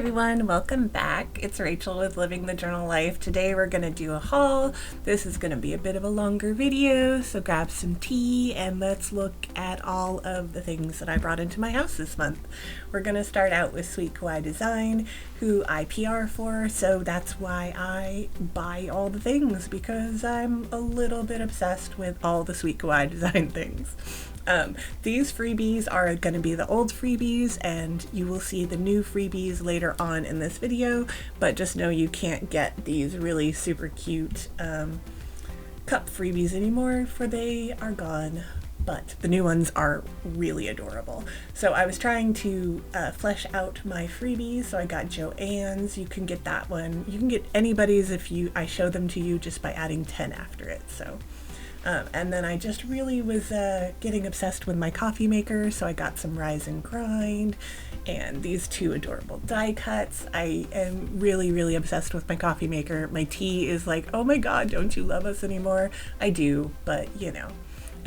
everyone, welcome back. It's Rachel with Living the Journal Life. Today we're going to do a haul. This is going to be a bit of a longer video, so grab some tea and let's look at all of the things that I brought into my house this month. We're going to start out with Sweet Kawaii Design, who I PR for, so that's why I buy all the things, because I'm a little bit obsessed with all the Sweet Kawaii Design things. These freebies are going to be the old freebies, and you will see the new freebies later on in this video, but just know you can't get these really super cute cup freebies anymore, for they are gone, but the new ones are really adorable. So I was trying to flesh out my freebies, so I got Joanne's. You can get that one. You can get anybody's if I show them to you just by adding 10 after it. So. And then I just really was getting obsessed with my coffee maker, so I got some Rise and Grind and these two adorable die cuts. I am really, really obsessed with my coffee maker. My tea is like, oh my god, don't you love us anymore? I do, but you know.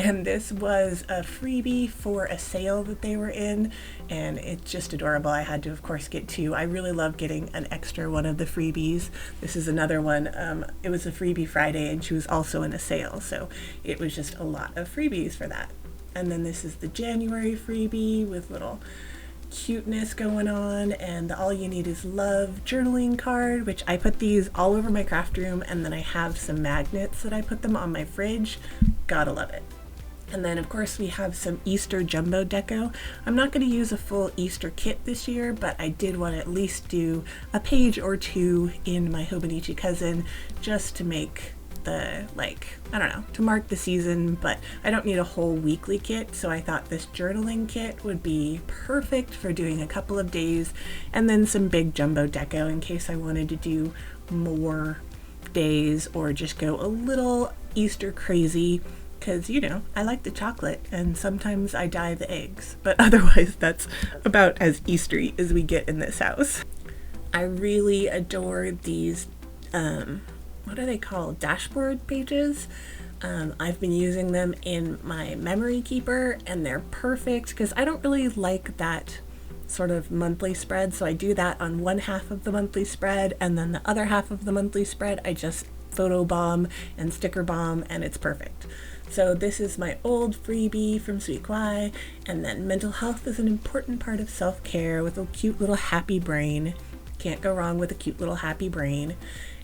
And this was a freebie for a sale that they were in, and it's just adorable. I had to, of course, get two. I really love getting an extra one of the freebies. This is another one. It was a freebie Friday, and she was also in a sale, so it was just a lot of freebies for that. And then this is the January freebie with little cuteness going on, and the All You Need Is Love journaling card, which I put these all over my craft room, and then I have some magnets that I put them on my fridge. Gotta love it. And then of course we have some Easter jumbo deco. I'm not going to use a full Easter kit this year, but I did want to at least do a page or two in my Hobonichi Cousin just to make the, I don't know, to mark the season, but I don't need a whole weekly kit, so I thought this journaling kit would be perfect for doing a couple of days, and then some big jumbo deco in case I wanted to do more days or just go a little Easter crazy. Because, you know, I like the chocolate, and sometimes I dye the eggs, but otherwise that's about as Eastery as we get in this house. I really adore these, what are they called? Dashboard pages. I've been using them in my memory keeper, and they're perfect because I don't really like that sort of monthly spread, so I do that on one half of the monthly spread, and then the other half of the monthly spread I just photo bomb and sticker bomb, and it's perfect. So this is my old freebie from Sweet Kawaii, and then mental health is an important part of self-care with a cute little happy brain. Can't go wrong with a cute little happy brain.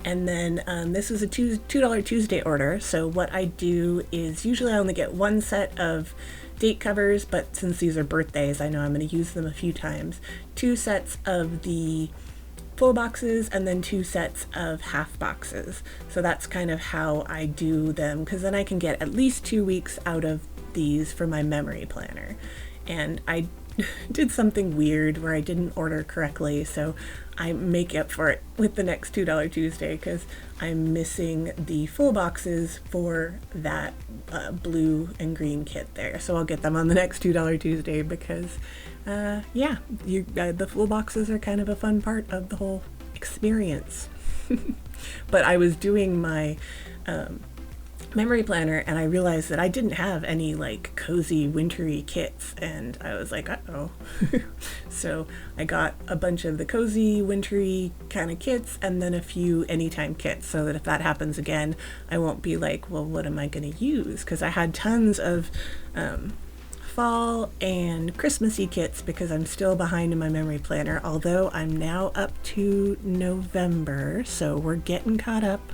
And then this was a $2 Tuesday order, so what I do is usually I only get one set of date covers, but since these are birthdays, I know I'm going to use them a few times. 2 sets of the full boxes and then 2 sets of half boxes. So that's kind of how I do them, because then I can get at least 2 weeks out of these for my memory planner. And I did something weird where I didn't order correctly, so I make up for it with the next $2 Tuesday because I'm missing the full boxes for that blue and green kit there. So I'll get them on the next $2 Tuesday because yeah, the full boxes are kind of a fun part of the whole experience. But I was doing my memory planner and I realized that I didn't have any like cozy wintry kits, and I was like, uh-oh. So I got a bunch of the cozy wintry kind of kits and then a few anytime kits, so that if that happens again I won't be like, well, what am I going to use? Because I had tons of fall and Christmassy kits because I'm still behind in my memory planner, although I'm now up to November, so we're getting caught up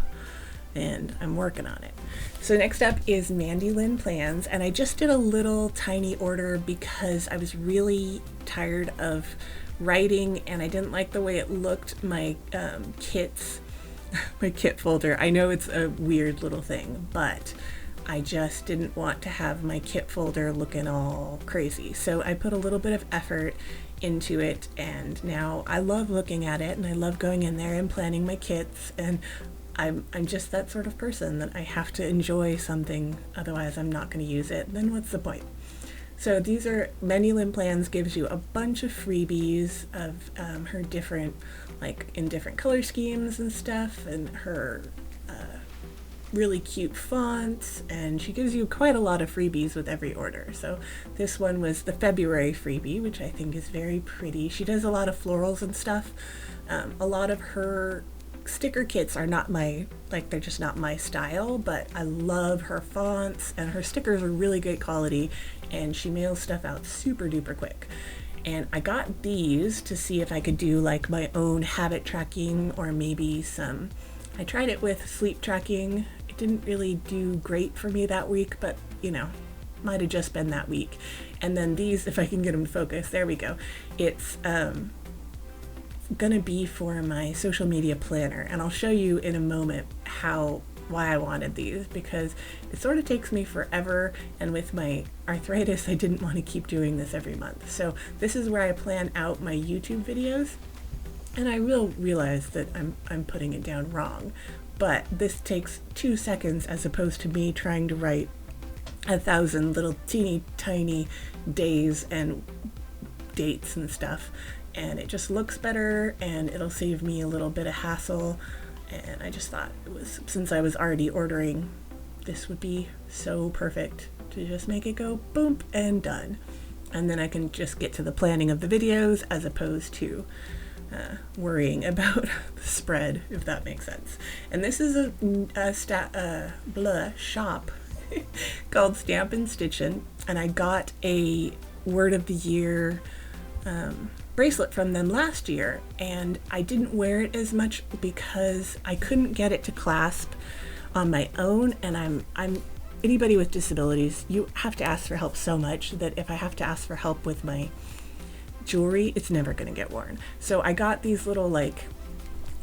and I'm working on it. So next up is Mandy Lynn plans, and I just did a little tiny order because I was really tired of writing and I didn't like the way it looked. My kits, my kit folder, I know it's a weird little thing, but I just didn't want to have my kit folder looking all crazy. So I put a little bit of effort into it, and now I love looking at it and I love going in there and planning my kits, and I'm just that sort of person that I have to enjoy something, otherwise I'm not going to use it. Then what's the point? So these are, Mandy Lynn Plans gives you a bunch of freebies of her different, like in different color schemes and stuff, and her really cute fonts, and she gives you quite a lot of freebies with every order. So this one was the February freebie, which I think is very pretty. She does a lot of florals and stuff. A lot of her sticker kits are not they're just not my style, but I love her fonts, and her stickers are really good quality, and she mails stuff out super duper quick. And I got these to see if I could do like my own habit tracking, or maybe I tried it with sleep tracking. It didn't really do great for me that week, but might have just been that week. And then these, if I can get them to focus, there we go. It's gonna be for my social media planner, and I'll show you in a moment why I wanted these, because it sort of takes me forever, and with my arthritis I didn't want to keep doing this every month. So this is where I plan out my YouTube videos, and I will realize that I'm putting it down wrong, but this takes 2 seconds as opposed to me trying to write 1,000 little teeny tiny days and dates and stuff, and it just looks better and it'll save me a little bit of hassle. And I just thought since I was already ordering, this would be so perfect to just make it go boom and done. And then I can just get to the planning of the videos as opposed to worrying about the spread, if that makes sense. And this is a shop called Stampin Stitchin, and I got a Word of the Year bracelet from them last year, and I didn't wear it as much because I couldn't get it to clasp on my own, and I'm anybody with disabilities, you have to ask for help so much that if I have to ask for help with my jewelry, it's never going to get worn. So I got these little like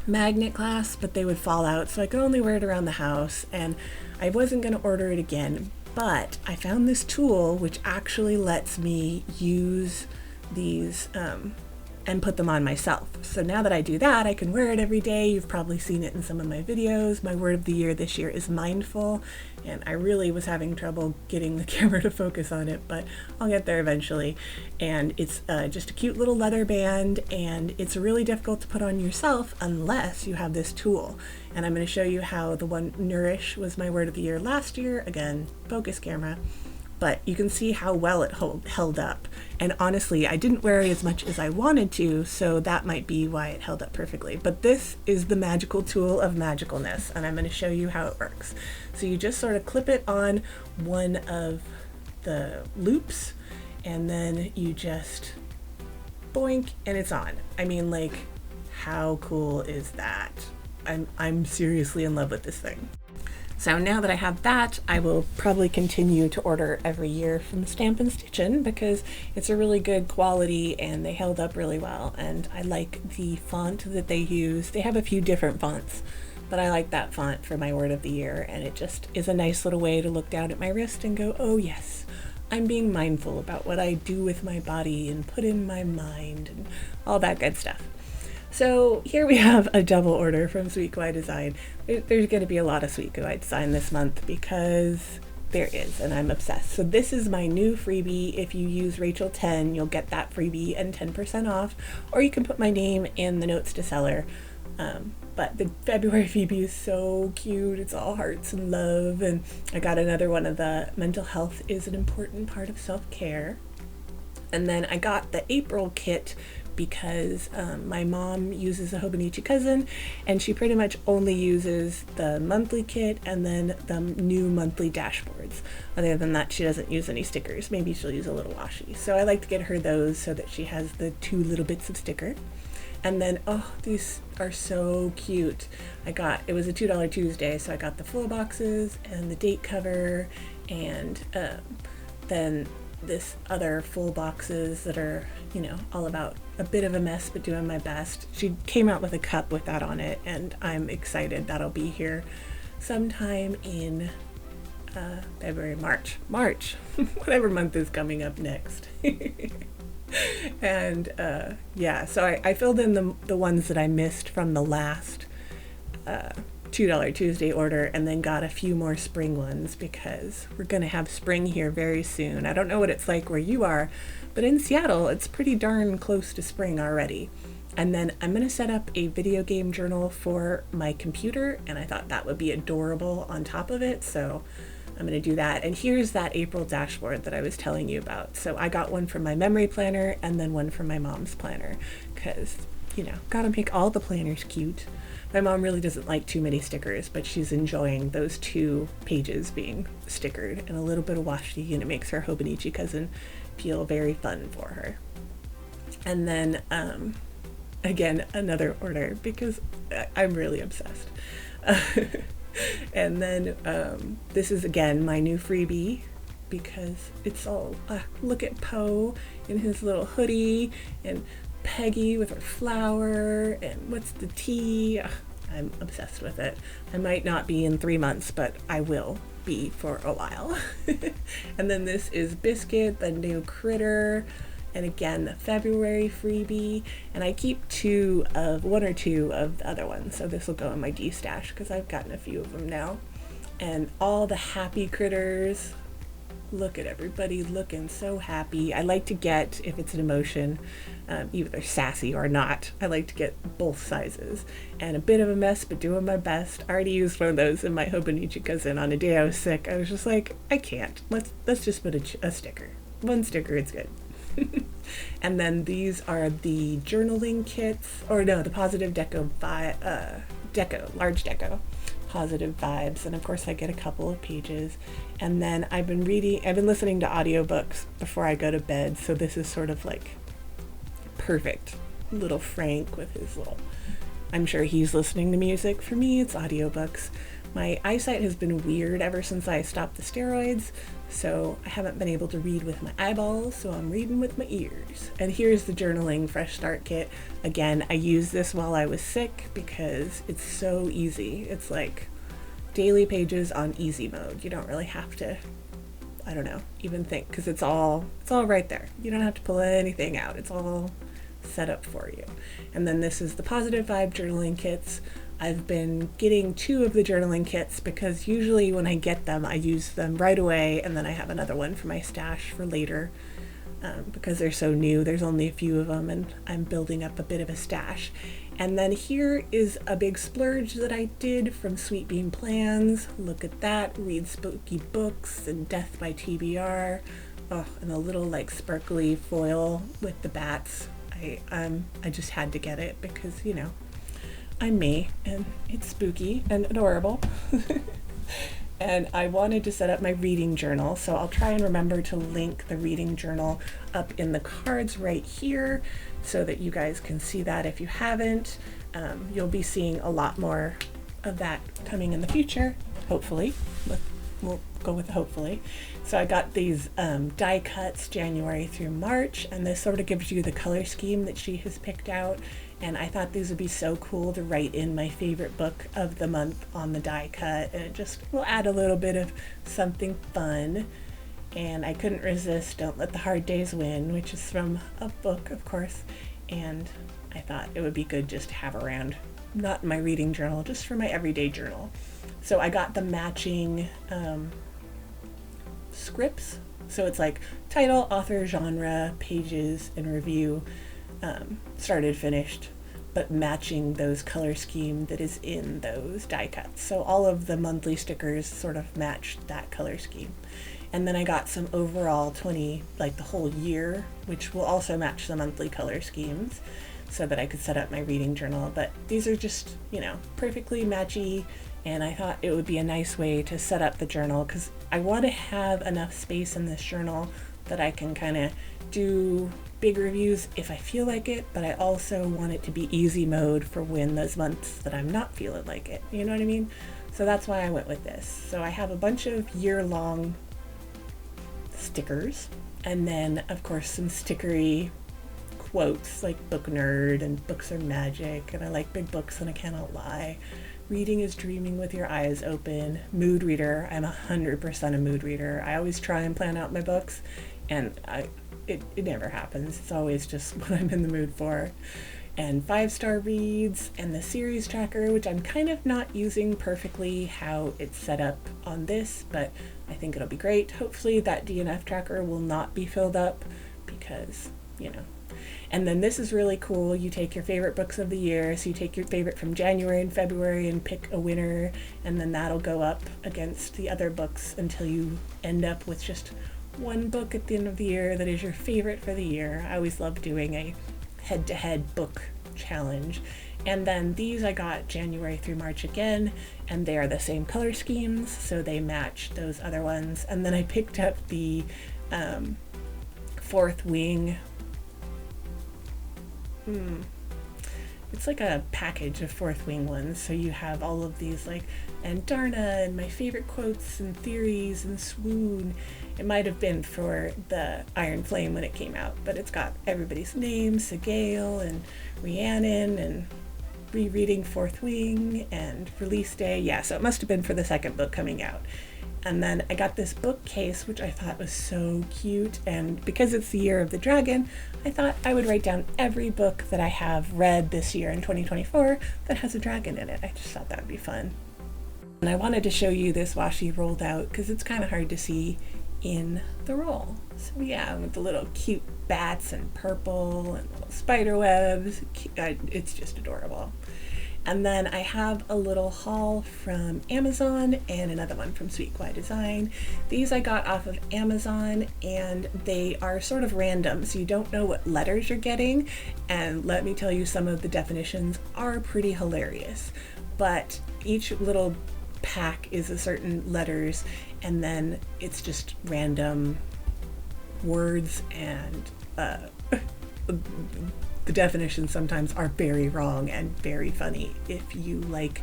magnet clasps, but they would fall out, so I could only wear it around the house, and I wasn't going to order it again. But I found this tool which actually lets me use these and put them on myself. So now that I do that, I can wear it every day. You've probably seen it in some of my videos. My word of the year this year is mindful, and I really was having trouble getting the camera to focus on it, but I'll get there eventually. And it's just a cute little leather band, and it's really difficult to put on yourself unless you have this tool. And I'm going to show you how the one Nourish was my word of the year last year. Again, focus camera. But you can see how well it held up. And honestly, I didn't wear it as much as I wanted to, so that might be why it held up perfectly. But this is the magical tool of magicalness, and I'm going to show you how it works. So you just sort of clip it on one of the loops, and then you just boink, and it's on. I mean, like, how cool is that? I'm seriously in love with this thing. So now that I have that, I will probably continue to order every year from Stampin Stitchin because it's a really good quality and they held up really well. And I like the font that they use. They have a few different fonts, but I like that font for my word of the year. And it just is a nice little way to look down at my wrist and go, oh yes, I'm being mindful about what I do with my body and put in my mind and all that good stuff. So here we have a double order from Sweet Kawaii Design. There's going to be a lot of Sweet Kawaii Design this month because there is, and I'm obsessed. So this is my new freebie. If you use Rachel 10, you'll get that freebie and 10% off, or you can put my name in the notes to seller. But the February freebie is so cute. It's all hearts and love, and I got another one of the mental health is an important part of self-care. And then I got the April kit because my mom uses a Hobonichi cousin, and she pretty much only uses the monthly kit and then the new monthly dashboards. Other than that, she doesn't use any stickers. Maybe she'll use a little washi. So I like to get her those so that she has the 2 little bits of sticker. And then, oh, these are so cute. It was a $2 Tuesday, so I got the full boxes and the date cover, and then this other full boxes that are, all about a bit of a mess but doing my best. She came out with a cup with that on it, and I'm excited. That'll be here sometime in February, March, whatever month is coming up next. And yeah, so I filled in the ones that I missed from the last $2 Tuesday order, and then got a few more spring ones because we're going to have spring here very soon. I don't know what it's like where you are, but in Seattle it's pretty darn close to spring already. And then I'm going to set up a video game journal for my computer, and I thought that would be adorable on top of it, so I'm going to do that. And here's that April dashboard that I was telling you about. So I got one from my memory planner and then one from my mom's planner, because, you know, gotta make all the planners cute. My mom really doesn't like too many stickers, but she's enjoying those 2 pages being stickered, and a little bit of washi, and it makes her Hobonichi cousin feel very fun for her. And then, again, another order, because I'm really obsessed. And then this is, again, my new freebie, because it's all, look at Poe in his little hoodie, and Peggy with her flower, and what's the tea? I'm obsessed with it. I might not be in 3 months, but I will be for a while. And then this is Biscuit, the new critter, and again, the February freebie. And I keep 1 or 2 of the other ones, so this will go in my D stash because I've gotten a few of them now. And all the happy critters. Look at everybody looking so happy. I like to get, if it's an emotion, either sassy or not, I like to get both sizes. And a bit of a mess, but doing my best. I already used one of those in my Hobonichi cousin on a day I was sick. I was just like, I can't. Let's just put a sticker. 1 sticker, it's good. And then these are the journaling kits, or no, the Positive Deco, large deco. Positive vibes, and of course I get a couple of pages. And then I've been listening to audiobooks before I go to bed, so this is sort of like perfect. Little Frank with his little, I'm sure he's listening to music. For me, it's audiobooks. My eyesight has been weird ever since I stopped the steroids, so I haven't been able to read with my eyeballs, so I'm reading with my ears. And here's the journaling fresh start kit. Again, I used this while I was sick because it's so easy. It's like daily pages on easy mode. You don't really have to, I don't know, even think, because it's all right there. You don't have to pull anything out. It's all set up for you. And then this is the Positive Vibe journaling kits. I've been getting 2 of the journaling kits because usually when I get them, I use them right away, and then I have another one for my stash for later. Because they're so new, there's only a few of them, and I'm building up a bit of a stash. And then here is a big splurge that I did from Sweet Bean Plans. Look at that. Read spooky books and Death by TBR. Oh, and a little like sparkly foil with the bats. I just had to get it because, you know, I'm me, and it's spooky and adorable. And I wanted to set up my reading journal, so I'll try and remember to link the reading journal up in the cards right here so that you guys can see that if you haven't. You'll be seeing a lot more of that coming in the future, hopefully. We'll go with hopefully. So I got these die cuts January through March, and this sort of gives you the color scheme that she has picked out. And I thought these would be so cool to write in my favorite book of the month on the die cut, and it just will add a little bit of something fun. And I couldn't resist Don't Let the Hard Days Win, which is from a book, of course, and I thought it would be good just to have around, not in my reading journal, just for my everyday journal. So I got the matching scripts, so it's like title, author, genre, pages, and review. Started, finished, but matching those color scheme that is in those die cuts. So all of the monthly stickers sort of matched that color scheme. And then I got some overall 20, like the whole year, which will also match the monthly color schemes so that I could set up my reading journal. But these are just, you know, perfectly matchy, and I thought it would be a nice way to set up the journal because I want to have enough space in this journal that I can kind of do big reviews if I feel like it, but I also want it to be easy mode for when those months that I'm not feeling like it, you know what I mean? So that's why I went with this. So I have a bunch of year-long stickers, and then of course some stickery quotes like book nerd and books are magic, and I like big books and I cannot lie. Reading is dreaming with your eyes open. Mood reader. I'm 100% a mood reader. I always try and plan out my books, and it never happens. It's always just what I'm in the mood for. And 5-star reads, and the series tracker, which I'm kind of not using perfectly how it's set up on this, but I think it'll be great. Hopefully that DNF tracker will not be filled up because, you know, And then this is really cool. You take your favorite books of the year, so you take your favorite from January and February and pick a winner, and then that'll go up against the other books until you end up with just one book at the end of the year that is your favorite for the year. I always love doing a head-to-head book challenge. And then these I got January through March again, and they are the same color schemes, so they match those other ones. And then I picked up the Fourth Wing. It's like a package of Fourth Wing ones, so you have all of these, like, and Darna and my favorite quotes and theories and swoon. It might have been for the Iron Flame when it came out, but it's got everybody's names, Segale and Rhiannon and rereading Fourth Wing and release day. Yeah, so it must have been for the second book coming out. And then I got this bookcase, which I thought was so cute, and because it's the year of the dragon, I thought I would write down every book that I have read this year in 2024 that has a dragon in it. I just thought that would be fun. And I wanted to show you this washi rolled out because it's kind of hard to see in the roll. So yeah, with the little cute bats and purple and little spider webs, it's just adorable. And then I have a little haul from Amazon and another one from Sweet Kawaii Design. These I got off of Amazon, and they are sort of random, so you don't know what letters you're getting. And let me tell you, some of the definitions are pretty hilarious. But each little pack is a certain letters, and then it's just random words, and the definitions sometimes are very wrong and very funny if you like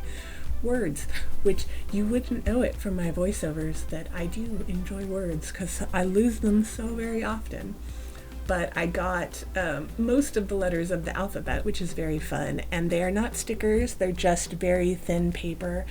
words, which you wouldn't know it from my voiceovers that I do enjoy words because I lose them so very often. But I got most of the letters of the alphabet, which is very fun, and they are not stickers, they're just very thin paper,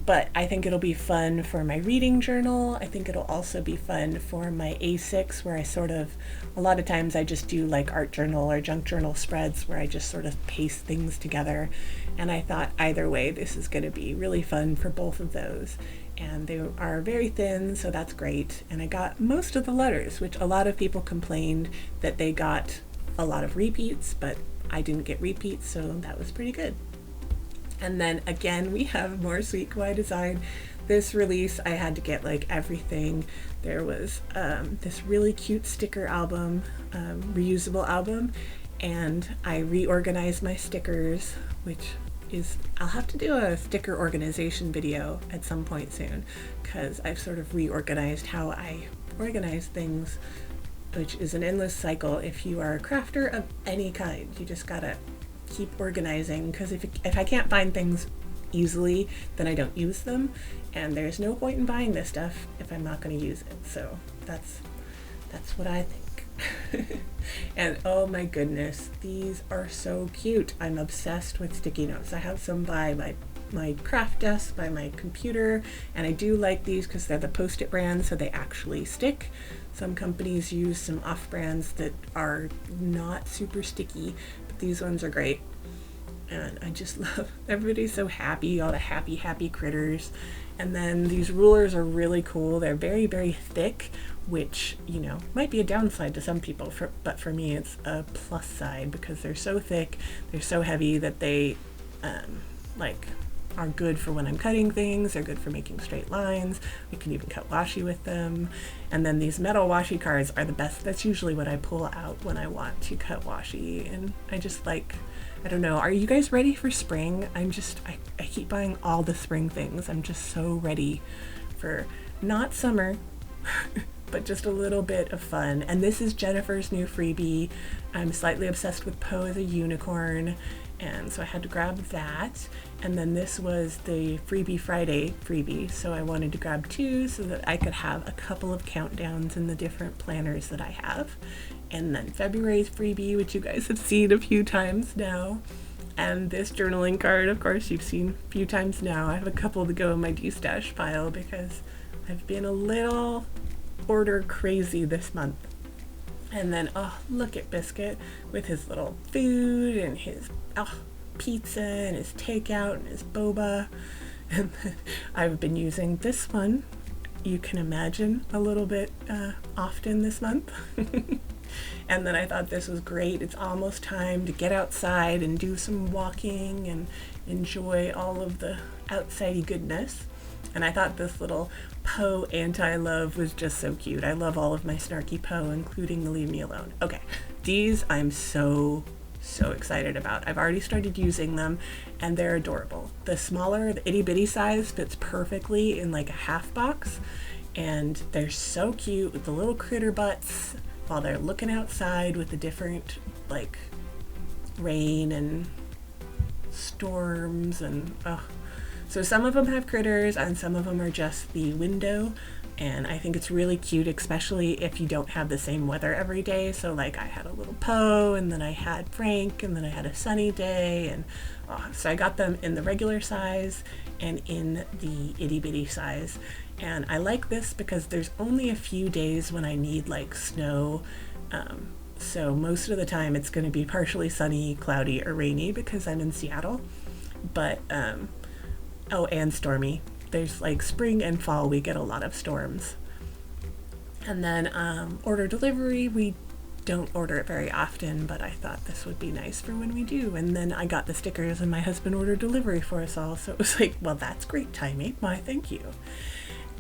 but I think it'll be fun for my reading journal. I think it'll also be fun for my A6, where a lot of times I just do like art journal or junk journal spreads where I just sort of paste things together, and I thought either way this is going to be really fun for both of those. And they are very thin, so that's great. And I got most of the letters, which a lot of people complained that they got a lot of repeats, but I didn't get repeats, so that was pretty good. And then again, we have more Sweet Kawaii Design. This release, I had to get like everything. There was this really cute sticker album, reusable album, and I reorganized my stickers, which I'll have to do a sticker organization video at some point soon, because I've sort of reorganized how I organize things, which is an endless cycle. If you are a crafter of any kind, you just gotta keep organizing, because if I can't find things easily, then I don't use them, and there's no point in buying this stuff if I'm not going to use it. So that's what I think. And oh my goodness, these are so cute. I'm obsessed with sticky notes. I have some by my craft desk, by my computer, and I do like these because they're the Post-it brand, so they actually stick. Some companies use some off brands that are not super sticky, but these ones are great. And I just love, everybody's so happy, all the happy critters. And then these rulers are really cool. They're very, very thick, which, you know, might be a downside to some people, but for me it's a plus side because they're so thick, they're so heavy that they are good for when I'm cutting things. They're good for making straight lines. We can even cut washi with them. And then these metal washi cards are the best. That's usually what I pull out when I want to cut washi. And I just like, I don't know, are you guys ready for spring? I keep buying all the spring things. I'm just so ready for not summer, but just a little bit of fun. And this is Jennifer's new freebie. I'm slightly obsessed with Poe as a unicorn, and so I had to grab that. And then this was the Freebie Friday freebie, so I wanted to grab two so that I could have a couple of countdowns in the different planners that I have. And then February's freebie, which you guys have seen a few times now. And this journaling card, of course, you've seen a few times now. I have a couple to go in my D-stash pile because I've been a little order crazy this month. And then, oh, look at Biscuit with his little food and his pizza and his takeout and his boba. And I've been using this one you can imagine, a little bit often this month. And then I thought this was great. It's almost time to get outside and do some walking and enjoy all of the outsidey goodness. And I thought this little Poe anti-love was just so cute. I love all of my snarky Poe, including the Leave Me Alone. Okay, these I'm so excited about. I've already started using them and they're adorable. The smaller, the itty bitty size fits perfectly in like a half box, and they're so cute with the little critter butts while they're looking outside with the different like rain and storms and so some of them have critters and some of them are just the window, and I think it's really cute, especially if you don't have the same weather every day. So like I had a little Poe, and then I had Frank, and then I had a sunny day, and so I got them in the regular size and in the itty bitty size. And I like this because there's only a few days when I need like snow, so most of the time it's going to be partially sunny, cloudy, or rainy because I'm in Seattle. But and stormy. There's like spring and fall, we get a lot of storms. And then order delivery, we don't order it very often, but I thought this would be nice for when we do. And then I got the stickers and my husband ordered delivery for us all, so it was like, well, that's great timing. Why, thank you.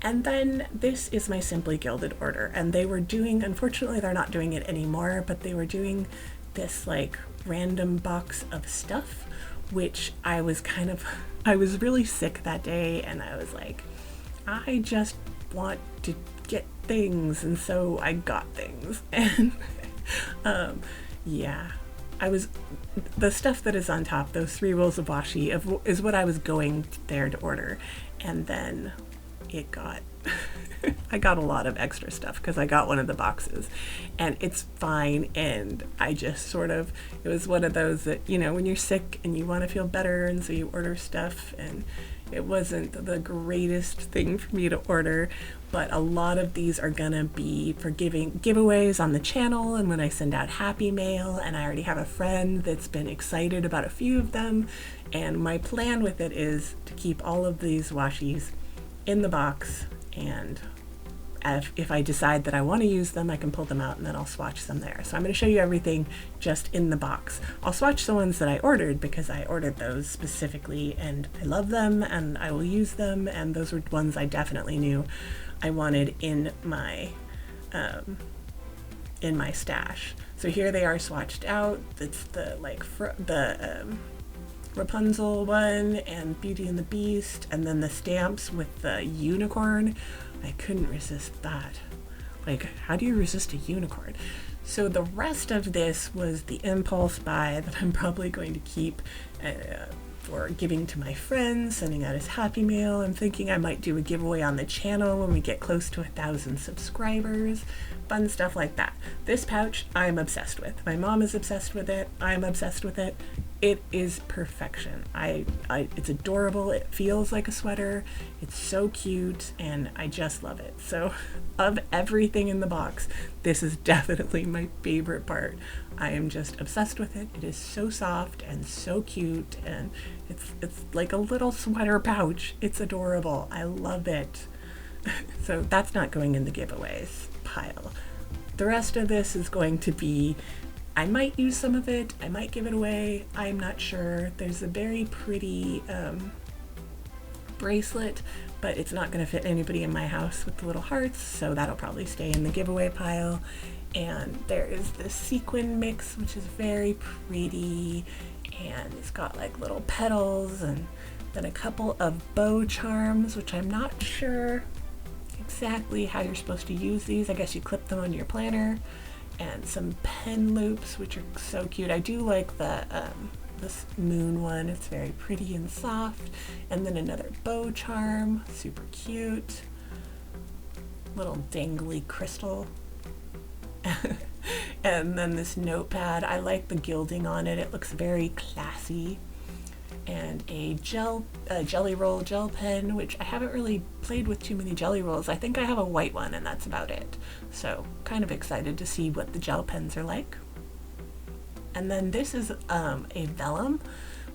And then this is my Simply Gilded order, and they were doing, unfortunately they're not doing it anymore, but they were doing this like random box of stuff, which I was really sick that day, and I was like, I just want to get things, and so I got things. And yeah, the stuff that is on top, those 3 rolls of washi is what I was going there to order, and then it got I got a lot of extra stuff because I got one of the boxes, and it's fine. And I just it was one of those that, you know, when you're sick and you want to feel better, and so you order stuff, and it wasn't the greatest thing for me to order, but a lot of these are gonna be for giving giveaways on the channel and when I send out happy mail, and I already have a friend that's been excited about a few of them, and my plan with it is to keep all of these washi's in the box, and if I decide that I want to use them, I can pull them out and then I'll swatch them there. So I'm going to show you everything just in the box. I'll swatch the ones that I ordered because I ordered those specifically and I love them and I will use them, and those were ones I definitely knew I wanted in my stash. So here they are swatched out. It's the Rapunzel one and Beauty and the Beast, and then the stamps with the unicorn. I couldn't resist that. Like, how do you resist a unicorn? So the rest of this was the impulse buy that I'm probably going to keep for giving to my friends, sending out as happy mail. I'm thinking I might do a giveaway on the channel when we get close to 1,000 subscribers. Fun stuff like that. This pouch I'm obsessed with. My mom is obsessed with it. I'm obsessed with it. It is perfection. It's adorable. It feels like a sweater. It's so cute, and I just love it. So of everything in the box, this is definitely my favorite part. I am just obsessed with it. It is so soft and so cute, and it's like a little sweater pouch. It's adorable. I love it. So that's not going in the giveaways pile. The rest of this is going to be, I might use some of it, I might give it away, I'm not sure. There's a very pretty bracelet, but it's not going to fit anybody in my house with the little hearts, so that'll probably stay in the giveaway pile. And there is this sequin mix, which is very pretty, and it's got like little petals, and then a couple of bow charms, which I'm not sure exactly how you're supposed to use these. I guess you clip them on your planner, and some pen loops, which are so cute. I do like the this moon one. It's very pretty and soft. And then another bow charm, super cute. Little dangly crystal. And then this notepad. I like the gilding on it. It looks very classy. And a jelly roll gel pen, which I haven't really played with too many jelly rolls. I think I have a white one, and that's about it. So kind of excited to see what the gel pens are like. And then this is a vellum,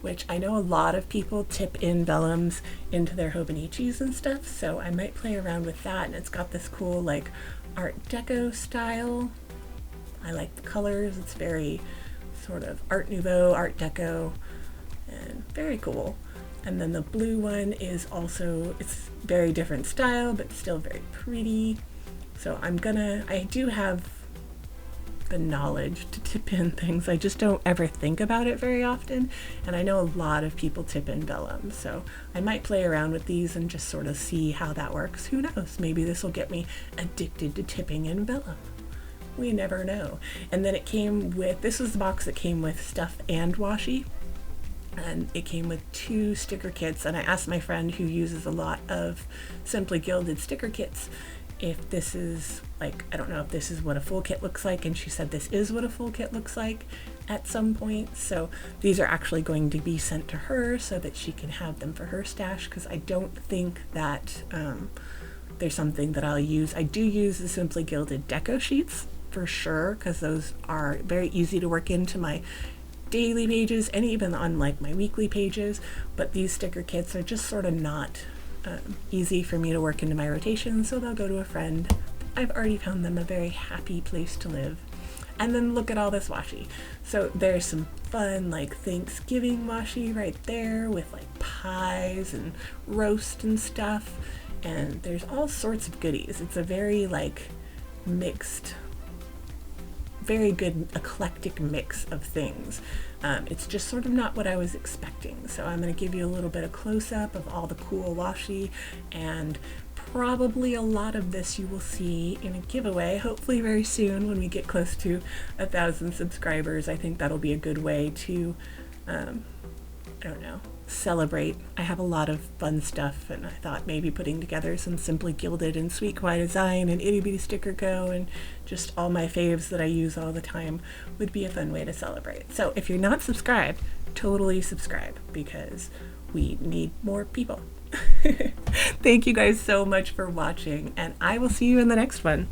which I know a lot of people tip in vellums into their Hobonichis and stuff, so I might play around with that. And it's got this cool like Art Deco style. I like the colors. It's very sort of Art Nouveau, Art Deco, and very cool. And then the blue one is also, it's very different style, but still very pretty. So I do have the knowledge to tip in things. I just don't ever think about it very often. And I know a lot of people tip in vellum. So I might play around with these and just sort of see how that works. Who knows? Maybe this will get me addicted to tipping in vellum. We never know. And then it came with, this was the box that came with stuff and washi. And it came with 2 sticker kits. And I asked my friend who uses a lot of Simply Gilded sticker kits if this is like, I don't know if this is what a full kit looks like, and she said this is what a full kit looks like at some point. So these are actually going to be sent to her so that she can have them for her stash, because I don't think that there's something that I'll use. I do use the Simply Gilded deco sheets for sure, because those are very easy to work into my daily pages and even on like my weekly pages, but these sticker kits are just sort of not easy for me to work into my rotation, so they'll go to a friend. I've already found them a very happy place to live. And then look at all this washi. So there's some fun like Thanksgiving washi right there with like pies and roast and stuff, and there's all sorts of goodies. It's a very like mixed, very good eclectic mix of things. It's just sort of not what I was expecting. So I'm going to give you a little bit of close-up of all the cool washi, and probably a lot of this you will see in a giveaway, hopefully very soon when we get close to 1,000 subscribers. I think that'll be a good way to, I don't know, celebrate. I have a lot of fun stuff, and I thought maybe putting together some Simply Gilded and Sweet Kawaii Design and Itty Bitty Sticker Co. and just all my faves that I use all the time would be a fun way to celebrate. So if you're not subscribed, totally subscribe, because we need more people. Thank you guys so much for watching, and I will see you in the next one.